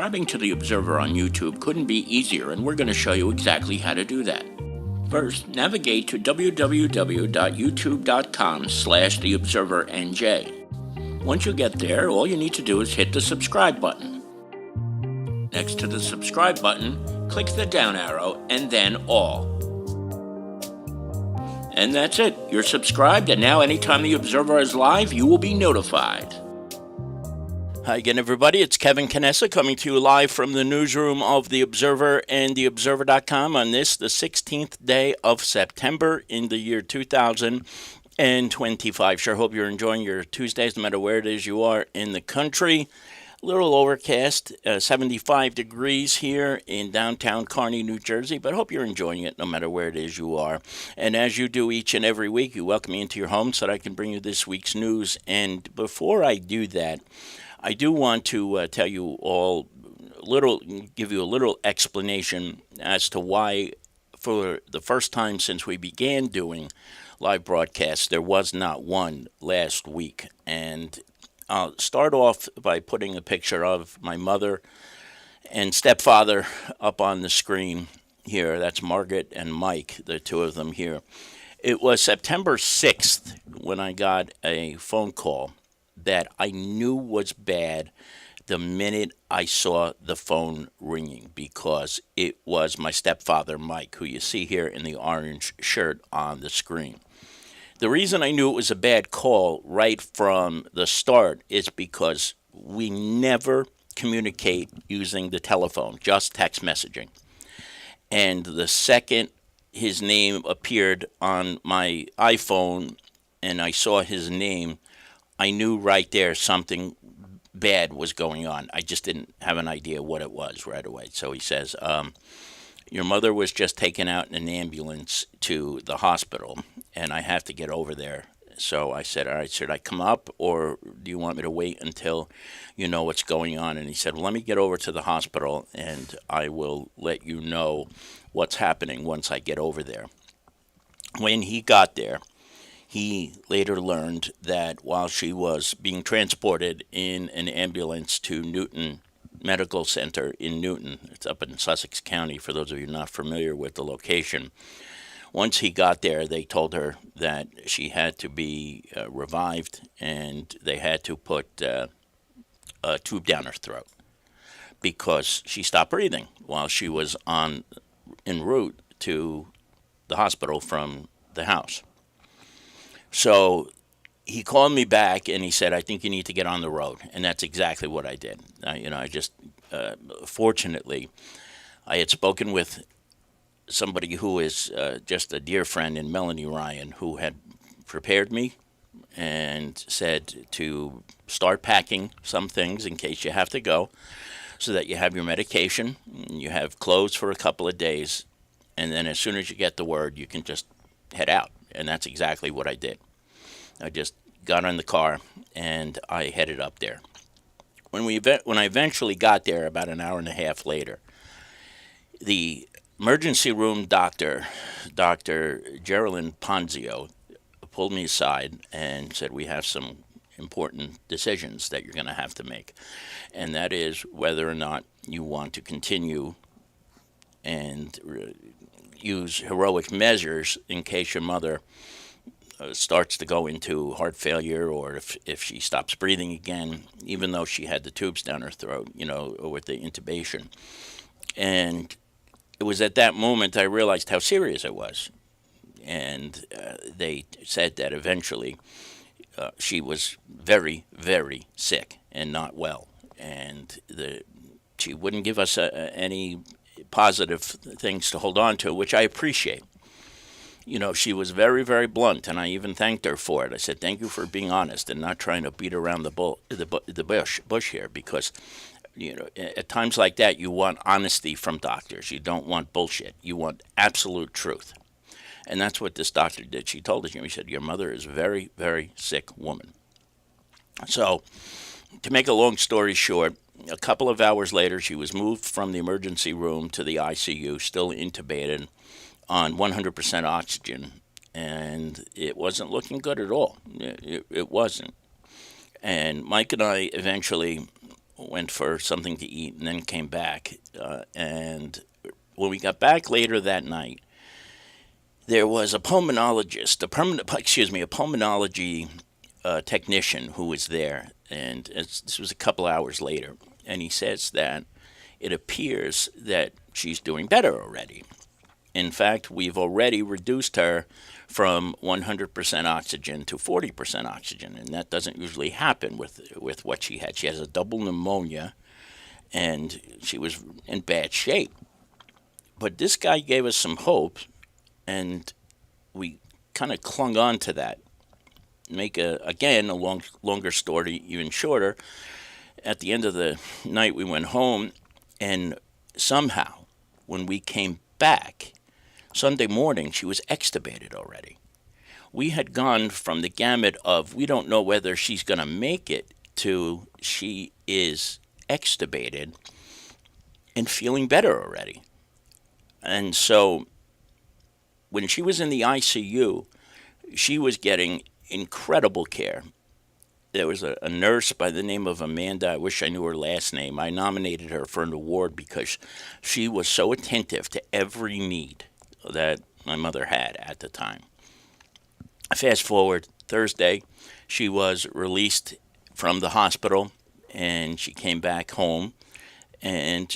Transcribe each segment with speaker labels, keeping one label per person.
Speaker 1: Subscribing to The Observer on YouTube couldn't be easier, and we're going to show you exactly how to do that. First, navigate to www.youtube.com/TheObserverNJ. Once you get there, all you need to do is hit the subscribe button. Next to the subscribe button, click the down arrow and then all. And that's it. You're subscribed, and now anytime The Observer is live, you will be notified. Hi again, everybody. It's Kevin Canessa coming to you live from the newsroom of The Observer and TheObserver.com on this, the 16th day of September in the year 2025. Sure hope you're enjoying your Tuesdays, no matter where it is you are in the country. A little overcast, 75 degrees here in downtown Kearney, New Jersey, but hope you're enjoying it no matter where it is you are. And as you do each and every week, you welcome me into your home so that I can bring you this week's news. And before I do that, I do want to tell you all give you a little explanation as to why, for the first time since we began doing live broadcasts, there was not one last week. And I'll start off by putting a picture of my mother and stepfather up on the screen here. That's Margaret and Mike, the two of them here. It was September 6th when I got a phone call that I knew was bad the minute I saw the phone ringing, because it was my stepfather, Mike, who you see here in the orange shirt on the screen. The reason I knew it was a bad call right from the start is because we never communicate using the telephone, just text messaging. And the second his name appeared on my iPhone and I saw his name, I knew right there something bad was going on. I just didn't have an idea what it was right away. So he says, your mother was just taken out in an ambulance to the hospital, and I have to get over there. So I said, all right, should I come up, or do you want me to wait until you know what's going on? And he said, well, let me get over to the hospital, and I will let you know what's happening once I get over there. When he got there, he later learned that while she was being transported in an ambulance to Newton Medical Center in Newton, it's up in Sussex County, for those of you not familiar with the location, once he got there, they told her that she had to be revived, and they had to put a tube down her throat because she stopped breathing while she was en route to the hospital from the house. So he called me back and he said, I think you need to get on the road. And that's exactly what I did. Fortunately, I had spoken with somebody who is just a dear friend in Melanie Ryan, who had prepared me and said to start packing some things in case you have to go, so that you have your medication, you have clothes for a couple of days, and then as soon as you get the word, you can just head out. And that's exactly what I did. I just got in the car and I headed up there. When I eventually got there, about an hour and a half later, the emergency room doctor, Dr. Geraldine Ponzio, pulled me aside and said, we have some important decisions that you're going to have to make. And that is whether or not you want to continue and use heroic measures in case your mother starts to go into heart failure, or if she stops breathing again, even though she had the tubes down her throat, with the intubation. And it was at that moment I realized how serious it was. And they said that eventually she was very, very sick and not well. And she wouldn't give us any positive things to hold on to, which I appreciate. She was very, very blunt, and I even thanked her for it. I said, thank you for being honest and not trying to beat around the bush here, because, at times like that, you want honesty from doctors. You don't want bullshit. You want absolute truth. And that's what this doctor did. She told us, he said, your mother is a very, very sick woman. So, to make a long story short, a couple of hours later, she was moved from the emergency room to the ICU, still intubated on 100% oxygen, and it wasn't looking good at all. It wasn't. And Mike and I eventually went for something to eat, and then came back. And when we got back later that night, there was a pulmonologist, a pulmonology technician who was there, and this was a couple hours later, and he says that it appears that she's doing better already. In fact, we've already reduced her from 100% oxygen to 40% oxygen, and that doesn't usually happen with what she had. She has a double pneumonia, and she was in bad shape. But this guy gave us some hope, and we kind of clung on to that. Make a longer story even shorter. At the end of the night, we went home, and somehow, when we came back, Sunday morning, she was extubated already. We had gone from the gamut of we don't know whether she's going to make it to she is extubated and feeling better already. And so when she was in the ICU, she was getting incredible care. There was a nurse by the name of Amanda. I wish I knew her last name. I nominated her for an award because she was so attentive to every need that my mother had at the time. Fast forward Thursday, she was released from the hospital, and she came back home, and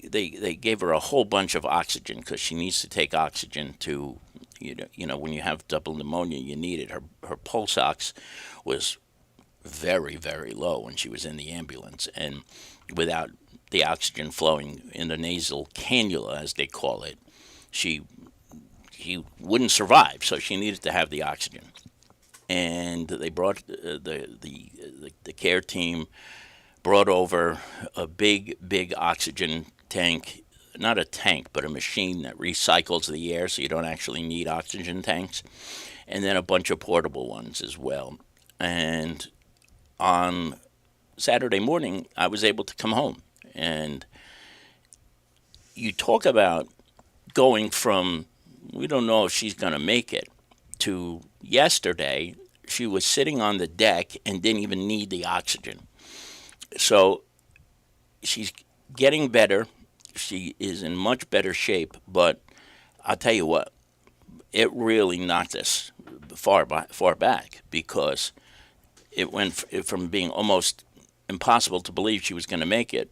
Speaker 1: they gave her a whole bunch of oxygen because she needs to take oxygen to, when you have double pneumonia, you need it. Her pulse ox was very, very low when she was in the ambulance, and without the oxygen flowing in the nasal cannula, as they call it, she wouldn't survive, so she needed to have the oxygen. And they brought the care team brought over a big oxygen tank, not a tank, but a machine that recycles the air, so you don't actually need oxygen tanks, and then a bunch of portable ones as well. And on Saturday morning, I was able to come home, and you talk about going from we don't know if she's going to make it to yesterday she was sitting on the deck and didn't even need the oxygen. So she's getting better. She is in much better shape, but I'll tell you what, it really knocked us far back because it went from being almost impossible to believe she was going to make it.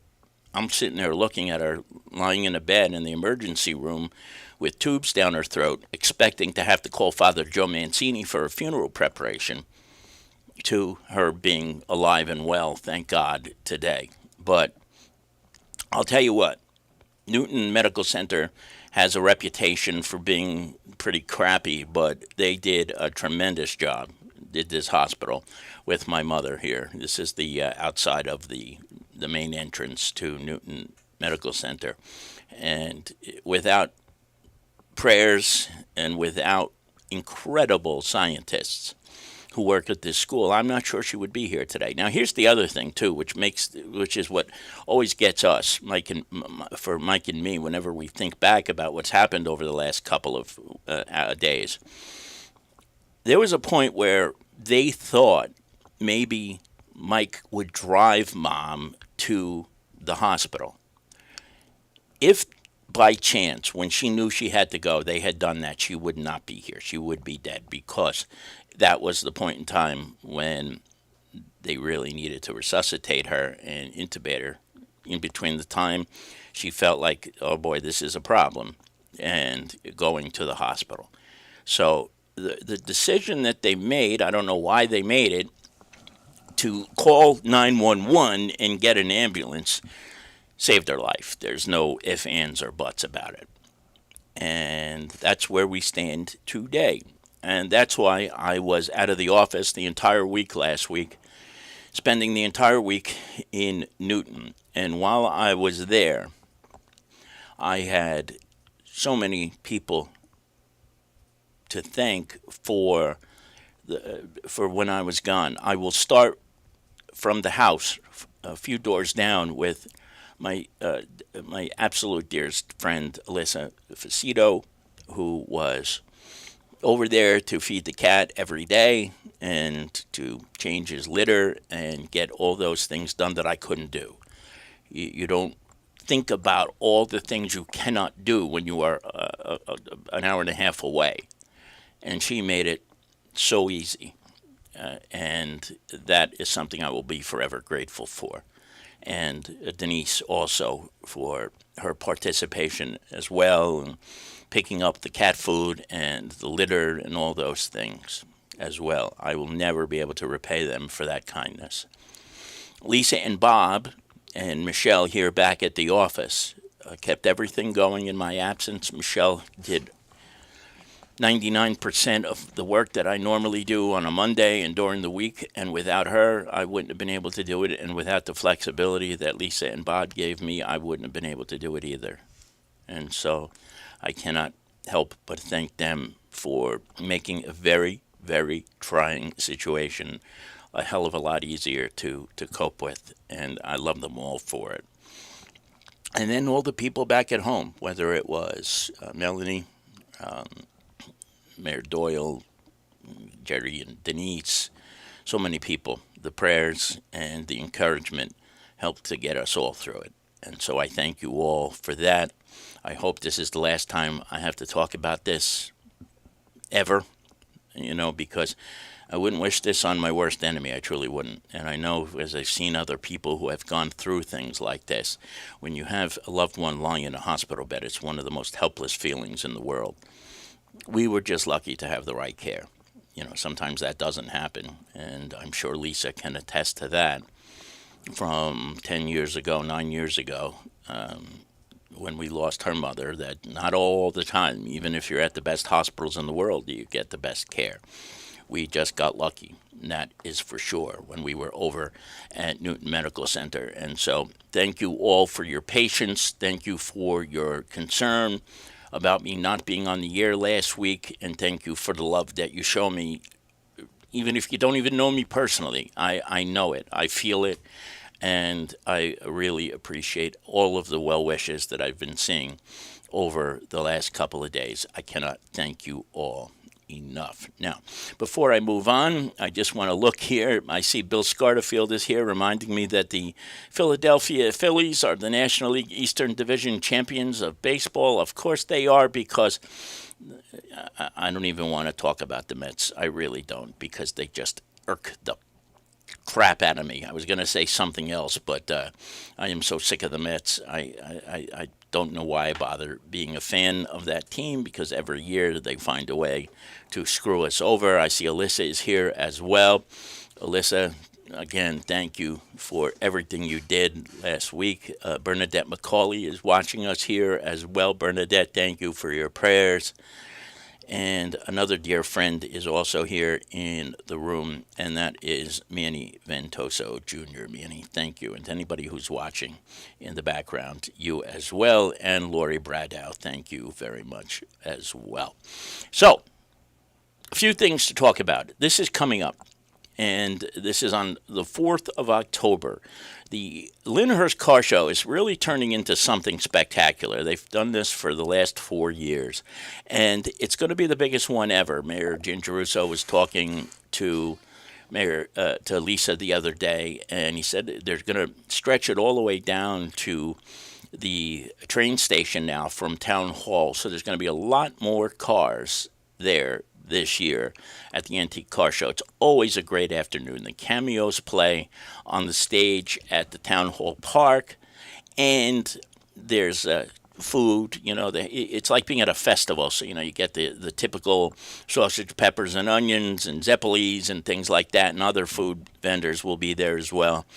Speaker 1: I'm sitting there looking at her lying in a bed in the emergency room with tubes down her throat, expecting to have to call Father Joe Mancini for a funeral preparation, to her being alive and well, thank God, today. But I'll tell you what, Newton Medical Center has a reputation for being pretty crappy, but they did a tremendous job, did this hospital, with my mother here. This is the outside of the main entrance to Newton Medical Center. And without prayers and without incredible scientists who worked at this school, I'm not sure she would be here today. Now, here's the other thing too, which is what always gets us, Mike and me, whenever we think back about what's happened over the last couple of days. There was a point where they thought maybe Mike would drive Mom to the hospital. If by chance, when she knew she had to go, they had done that, she would not be here. She would be dead, because that was the point in time when they really needed to resuscitate her and intubate her in between the time she felt like, oh boy, this is a problem, and going to the hospital. So the decision that they made, I don't know why they made it, to call 911 and get an ambulance, saved her life. There's no ifs, ands, or buts about it. And that's where we stand today. And that's why I was out of the office the entire week last week, spending the entire week in Newton. And while I was there, I had so many people to thank for when I was gone. I will start from the house a few doors down with my absolute dearest friend, Alyssa Facito, who was over there to feed the cat every day and to change his litter and get all those things done that I couldn't do. You don't think about all the things you cannot do when you are an hour and a half away. And she made it so easy. And that is something I will be forever grateful for. And Denise also for her participation as well, and picking up the cat food and the litter and all those things as well. I will never be able to repay them for that kindness. Lisa and Bob and Michelle here back at the office kept everything going in my absence. Michelle did 99% of the work that I normally do on a Monday and during the week, and without her, I wouldn't have been able to do it, and without the flexibility that Lisa and Bob gave me, I wouldn't have been able to do it either. And so I cannot help but thank them for making a very, very trying situation a hell of a lot easier to cope with, and I love them all for it. And then all the people back at home, whether it was Melanie, um, Mayor Doyle, Jerry and Denise, so many people. The prayers and the encouragement helped to get us all through it. And so I thank you all for that. I hope this is the last time I have to talk about this ever, because I wouldn't wish this on my worst enemy. I truly wouldn't. And I know, as I've seen other people who have gone through things like this, when you have a loved one lying in a hospital bed, it's one of the most helpless feelings in the world. We were just lucky to have the right care. Sometimes that doesn't happen, and I'm sure Lisa can attest to that. From 10 years ago, 9 years ago, when we lost her mother, that not all the time, even if you're at the best hospitals in the world, do you get the best care. We just got lucky, and that is for sure, when we were over at Newton Medical Center. And so thank you all for your patience. Thank you for your concern about me not being on the air last week, and thank you for the love that you show me. Even if you don't even know me personally, I know it, I feel it, and I really appreciate all of the well wishes that I've been seeing over the last couple of days. I cannot thank you all enough. Now, before I move on, I just want to look here. I see Bill Scarterfield is here, reminding me that the Philadelphia Phillies are the National League Eastern Division champions of baseball. Of course they are, because I don't even want to talk about the Mets. I really don't, because they just irk the crap out of me. I was going to say something else, but I am so sick of the Mets. I don't know why I bother being a fan of that team, because every year they find a way to screw us over. I see Alyssa is here as well. Alyssa, again, thank you for everything you did last week. Bernadette McCauley is watching us here as well. Bernadette, thank you for your prayers. And another dear friend is also here in the room, and that is Manny Ventoso Jr. Manny, thank you. And to anybody who's watching in the background, you as well. And Lori Bradow, thank you very much as well. So, a few things to talk about. This is coming up, and this is on the 4th of October. The Lyndhurst Car Show is really turning into something spectacular. They've done this for the last 4 years, and it's going to be the biggest one ever. Mayor Ginger Russo was talking to to Lisa the other day, and he said they're going to stretch it all the way down to the train station now from Town Hall. So there's going to be a lot more cars there this year at the Antique Car Show. It's always a great afternoon. The cameos play on the stage at the Town Hall Park, and there's food. It's like being at a festival. So, you get the typical sausage, peppers, and onions, and zeppelis, and things like that, and other food vendors will be there as well.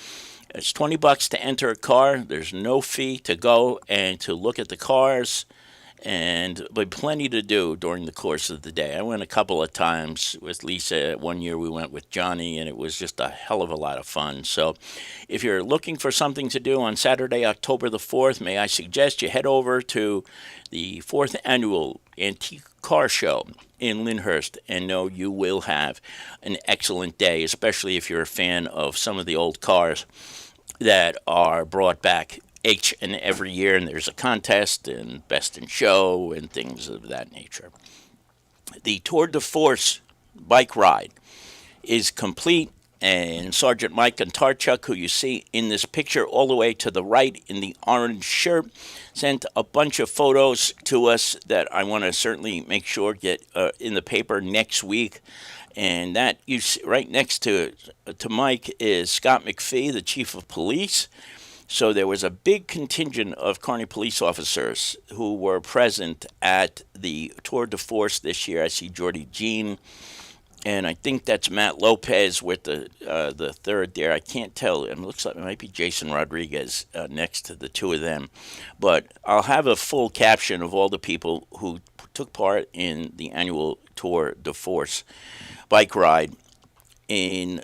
Speaker 1: It's $20 to enter a car. There's no fee to go and to look at the cars. And but plenty to do during the course of the day. I went a couple of times with Lisa. One year we went with Johnny, and it was just a hell of a lot of fun. So if you're looking for something to do on Saturday, October the 4th, may I suggest you head over to the 4th Annual Antique Car Show in Lyndhurst, and know you will have an excellent day, especially if you're a fan of some of the old cars that are brought back each and every year, and there's a contest and best in show and things of that nature. The Tour de Force bike ride is complete, And Sergeant Mike Gontarchuk, who you see in this picture all the way to the right in the orange shirt, sent a bunch of photos to us that I want to certainly make sure get in the paper next week. And that you see right next to Mike is Scott McPhee, the chief of police. So there was a big contingent of Kearney police officers who were present at the tour de force this year. I see Jordy Jean, and I think that's Matt Lopez with the third there. I can't tell. It looks like it might be Jason Rodriguez next to the two of them. But I'll have a full caption of all the people who took part in the annual Tour de Force bike ride in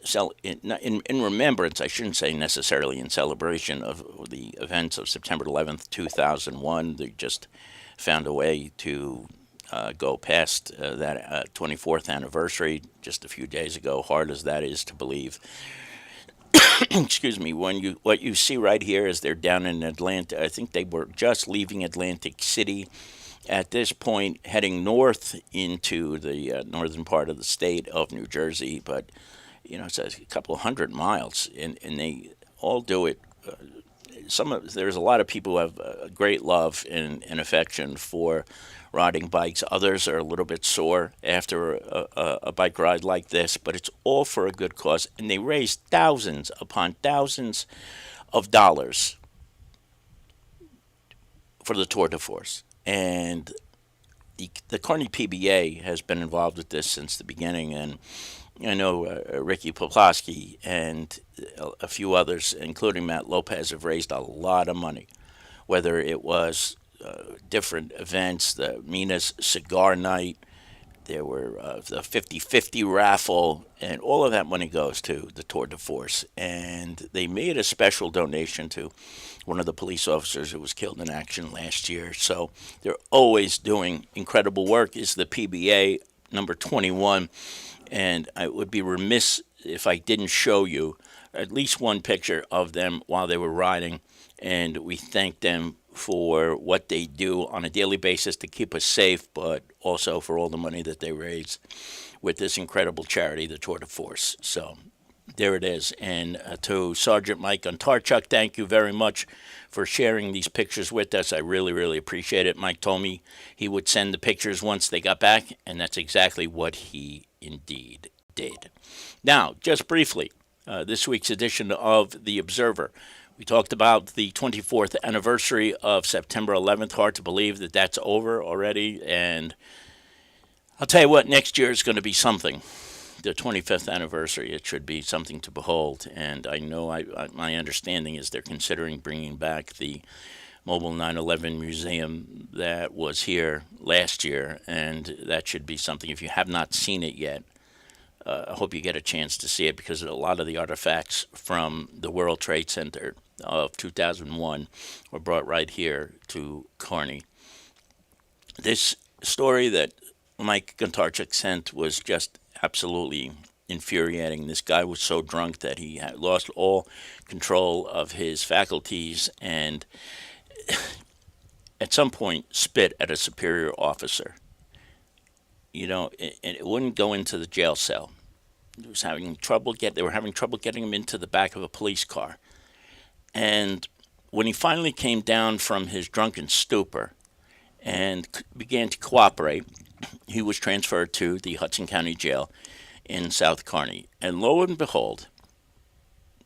Speaker 1: remembrance. I shouldn't say necessarily in celebration of the events of September 11th, 2001. They just found a way to go past that 24th anniversary just a few days ago, hard as that is to believe. Excuse me. What you see right here is they're down in Atlanta. I think they were just leaving Atlantic City at this point, heading north into the northern part of the state of New Jersey. But it's a couple of 100 miles, and they all do it. There's a lot of people who have a great love and affection for riding bikes. Others are a little bit sore after a bike ride like this, but it's all for a good cause. And they raise thousands upon thousands of dollars for the Tour de Force. And the Kearney PBA has been involved with this since the beginning. And I know Ricky Poplawski and a few others, including Matt Lopez, have raised a lot of money, whether it was different events, the Mina's Cigar Night, there were the 50-50 raffle, and all of that money goes to the Tour de Force. And they made a special donation to one of the police officers who was killed in action last year. So they're always doing incredible work. Is the PBA number 21, and I would be remiss if I didn't show you at least one picture of them while they were riding, and we thank them for what they do on a daily basis to keep us safe, but also for all the money that they raise with this incredible charity, the Tour de Force. So there it is. And to Sergeant Mike Gontarchuk, thank you very much for sharing these pictures with us. I really, really appreciate it. Mike told me he would send the pictures once they got back, and that's exactly what he indeed did. Now, just briefly, this week's edition of The Observer. We talked about the 24th anniversary of September 11th. Hard to believe that that's over already. And I'll tell you what, next year is going to be something. The 25th anniversary, it should be something to behold. And I know my understanding is they're considering bringing back the Mobile 9/11 Museum that was here last year. And that should be something, if you have not seen it yet, I hope you get a chance to see it, because a lot of the artifacts from the World Trade Center of 2001 were brought right here to Kearney. This story that Mike Gontarchuk sent was just absolutely infuriating. This guy was so drunk that he had lost all control of his faculties and at some point spit at a superior officer. And it wouldn't go into the jail cell. They were having trouble getting him into the back of a police car. And when he finally came down from his drunken stupor and began to cooperate, he was transferred to the Hudson County Jail in South Kearney. And lo and behold,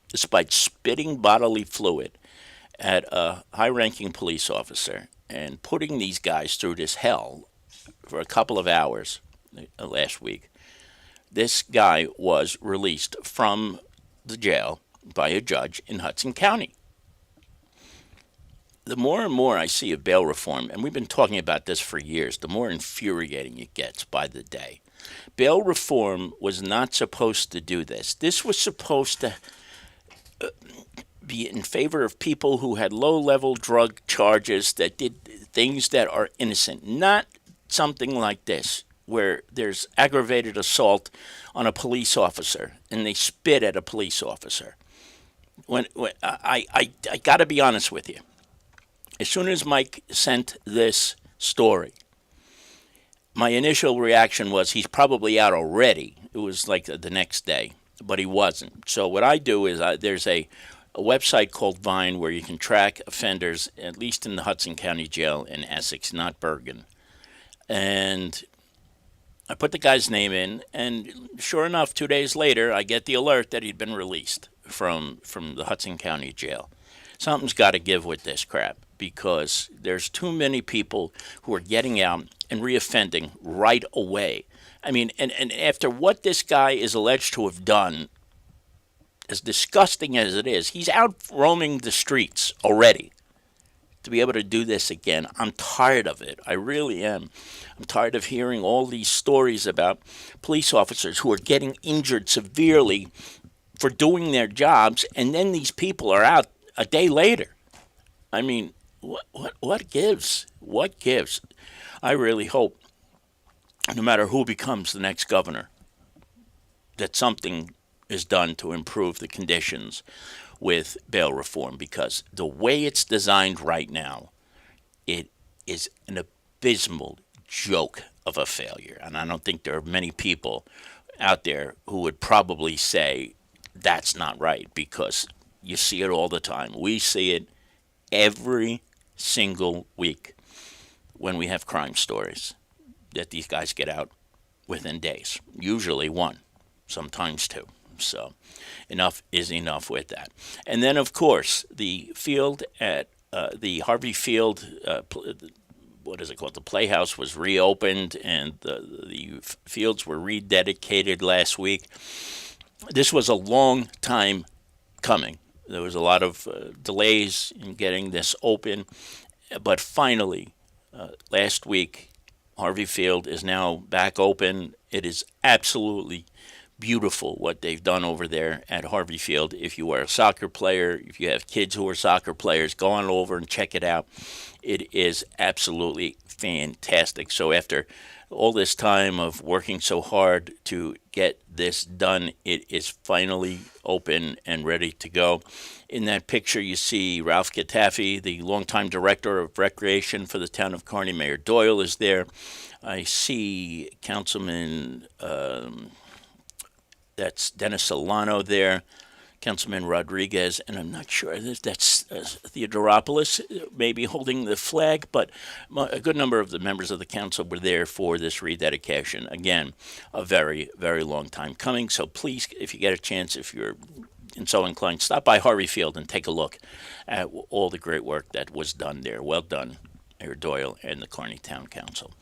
Speaker 1: despite spitting bodily fluid at a high-ranking police officer and putting these guys through this hell for a couple of hours last week, this guy was released from the jail by a judge in Hudson County. The more and more I see of bail reform, and we've been talking about this for years, the more infuriating it gets by the day. Bail reform was not supposed to do this. This was supposed to be in favor of people who had low-level drug charges that did things that are innocent, not something like this, where there's aggravated assault on a police officer and they spit at a police officer. When I got to be honest with you. As soon as Mike sent this story, my initial reaction was he's probably out already. It was like the next day. but he wasn't. So what I do is there's a website called Vine where you can track offenders, at least in the Hudson County Jail in Essex, not Bergen. And I put the guy's name in, and sure enough, 2 days later, I get the alert that he'd been released from the Hudson County Jail. Something's got to give with this crap because there's too many people who are getting out and reoffending right away. I mean, and after what this guy is alleged to have done, as disgusting as it is, he's out roaming the streets already. To be able to do this again, I'm tired of it. I really am. I'm tired of hearing all these stories about police officers who are getting injured severely for doing their jobs, and then these people are out a day later. I mean, what gives? What gives? I really hope, no matter who becomes the next governor, that something is done to improve the conditions with bail reform, because the way it's designed right now, it is an abysmal joke of a failure. And I don't think there are many people out there who would probably say that's not right, because you see it all the time. We see it every single week when we have crime stories that these guys get out within days, usually one, sometimes two. So enough is enough with that. And then, of course, the field at the Harvey Field, what is it called? The Playhouse was reopened, and the fields were rededicated last week. This was a long time coming. There was a lot of delays in getting this open, but finally, last week, Harvey Field is now back open. It is absolutely beautiful what they've done over there at Harvey Field. If you are a soccer player, if you have kids who are soccer players, go on over and check it out. It is absolutely fantastic. So after all this time of working so hard to get this done, it is finally open and ready to go. In that picture, you see Ralph Getafe, the longtime director of recreation for the town of Kearney. Mayor Doyle is there. I see Councilman that's Dennis Solano there, Councilman Rodriguez, and I'm not sure that's Theodoropoulos maybe holding the flag, but a good number of the members of the council were there for this rededication. Again, a very, very long time coming. So please, if you get a chance, if you're so inclined, stop by Harvey Field and take a look at all the great work that was done there. Well done, Mayor Doyle and the Kearney Town Council.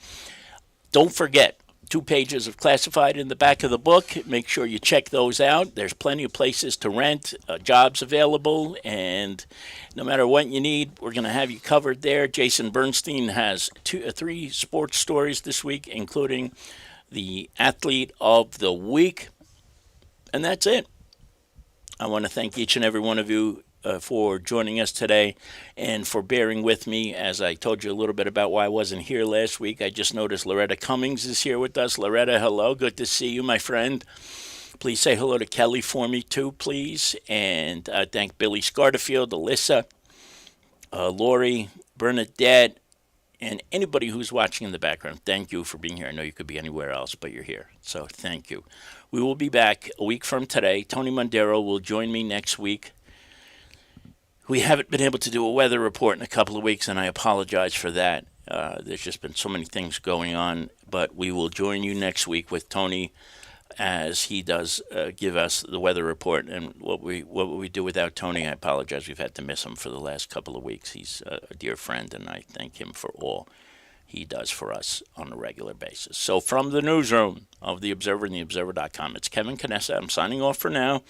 Speaker 1: Don't forget, 2 pages of classified in the back of the book. Make sure you check those out. There's plenty of places to rent, jobs available, and no matter what you need, we're going to have you covered there. Jason Bernstein has 3 sports stories this week, including the Athlete of the Week. And that's it. I want to thank each and every one of you for joining us today and for bearing with me as I told you a little bit about why I wasn't here last week. I just noticed Loretta Cummings is here with us. Loretta, hello. Good to see you, my friend. Please say hello to Kelly for me, too, please. And thank Billy Scarterfield, Alyssa, Lori, Bernadette, and anybody who's watching in the background. Thank you for being here. I know you could be anywhere else, but you're here. So thank you. We will be back a week from today. Tony Mondero will join me next week. We haven't been able to do a weather report in a couple of weeks, and I apologize for that. There's just been so many things going on, but we will join you next week with Tony as he does give us the weather report. And what would we do without Tony? I apologize. We've had to miss him for the last couple of weeks. He's a dear friend, and I thank him for all he does for us on a regular basis. So from the newsroom of The Observer and TheObserver.com, it's Kevin Canessa. I'm signing off for now,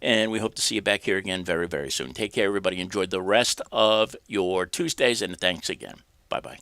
Speaker 1: and we hope to see you back here again very, very soon. Take care, everybody. Enjoy the rest of your Tuesdays, and thanks again. Bye-bye.